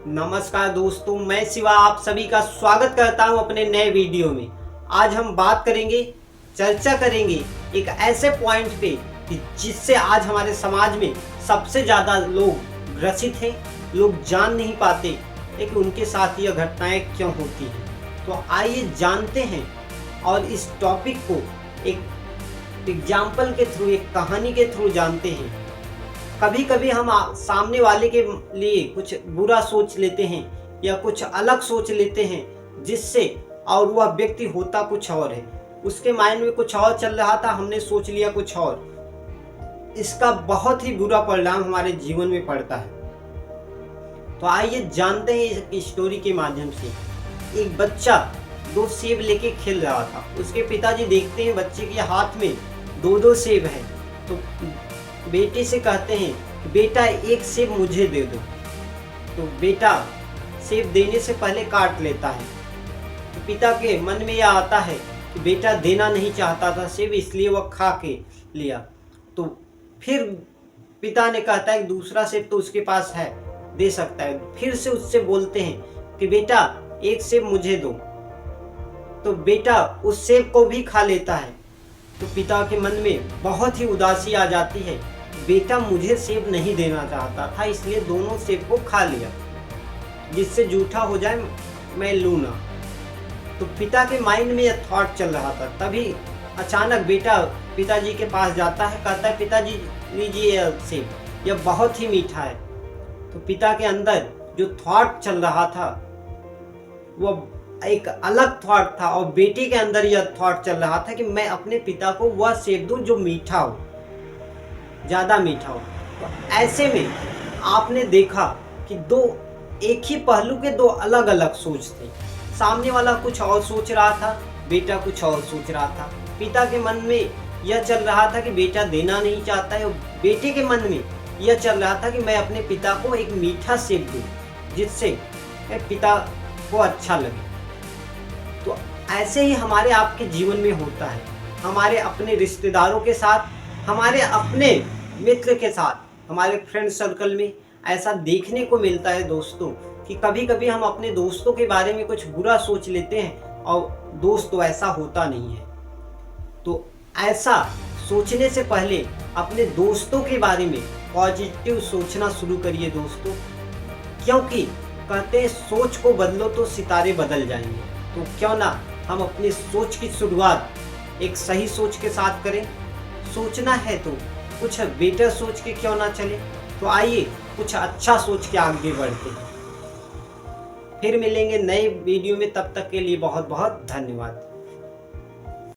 नमस्कार दोस्तों, मैं शिवा आप सभी का स्वागत करता हूं अपने नए वीडियो में। आज हम बात करेंगे, चर्चा करेंगे एक ऐसे पॉइंट पे कि जिससे आज हमारे समाज में सबसे ज़्यादा लोग ग्रसित हैं, लोग जान नहीं पाते कि उनके साथ यह घटनाएं क्यों होती हैं। तो आइए जानते हैं और इस टॉपिक को एक एग्जाम्पल के थ्रू, एक कहानी के थ्रू जानते हैं। कभी कभी हम सामने वाले के लिए कुछ बुरा सोच लेते हैं या कुछ अलग सोच लेते हैं जिससे, और वह व्यक्ति होता कुछ और है, उसके माइंड में कुछ और चल रहा था, हमने सोच लिया कुछ और। इसका बहुत ही बुरा परिणाम हमारे जीवन में पड़ता है। तो आइए जानते हैं इस स्टोरी के माध्यम से। एक बच्चा 2 सेब लेके खेल रहा था। उसके पिताजी देखते हैं बच्चे के हाथ में 2 सेब है, तो बेटे से कहते हैं बेटा एक सेब मुझे दे दो। तो बेटा सेब देने से पहले काट लेता है। तो पिता के मन में यह आता है कि बेटा देना नहीं चाहता था सेब, इसलिए वह खा के लिया। तो फिर पिता ने कहता है दूसरा सेब तो उसके पास है, दे सकता है। फिर से उससे बोलते हैं कि बेटा एक सेब मुझे दो। तो बेटा उस सेब को भी खा लेता है। तो पिता के मन में बहुत ही उदासी आ जाती है, बेटा मुझे सेब नहीं देना चाहता था, इसलिए दोनों सेब को खा लिया, जिससे जूठा हो जाए मैं लूँ ना। तो पिता के माइंड में यह थॉट चल रहा था। तभी अचानक बेटा पिताजी के पास जाता है, कहता है पिताजी लीजिए यह सेब, यह बहुत ही मीठा है। तो पिता के अंदर जो थॉट चल रहा था वह एक अलग थॉट था, और बेटे के अंदर यह थॉट चल रहा था कि मैं अपने पिता को वह सेब दूं जो मीठा हो, ज़्यादा मीठा हो। तो ऐसे में आपने देखा कि एक ही पहलू के 2 अलग अलग सोच थे। सामने वाला कुछ और सोच रहा था, बेटा कुछ और सोच रहा था। पिता के मन में यह चल रहा था कि बेटा देना नहीं चाहता है, और बेटे के मन में यह चल रहा था कि मैं अपने पिता को एक मीठा सेब दूं जिससे पिता को अच्छा लगे। तो ऐसे ही हमारे आपके जीवन में होता है। हमारे अपने रिश्तेदारों के साथ, हमारे अपने मित्र के साथ, हमारे फ्रेंड सर्कल में ऐसा देखने को मिलता है दोस्तों कि कभी कभी हम अपने दोस्तों के बारे में कुछ बुरा सोच लेते हैं और दोस्त तो ऐसा होता नहीं है। तो ऐसा सोचने से पहले अपने दोस्तों के बारे में पॉजिटिव सोचना शुरू करिए दोस्तों, क्योंकि कहते हैं सोच को बदलो तो सितारे बदल जाएंगे। तो क्यों ना हम अपनी सोच की शुरुआत एक सही सोच के साथ करें। सोचना है तो कुछ बेटर सोच के क्यों ना चले। तो आइए कुछ अच्छा सोच के आगे बढ़ते हैं। फिर मिलेंगे नए वीडियो में, तब तक के लिए बहुत बहुत धन्यवाद।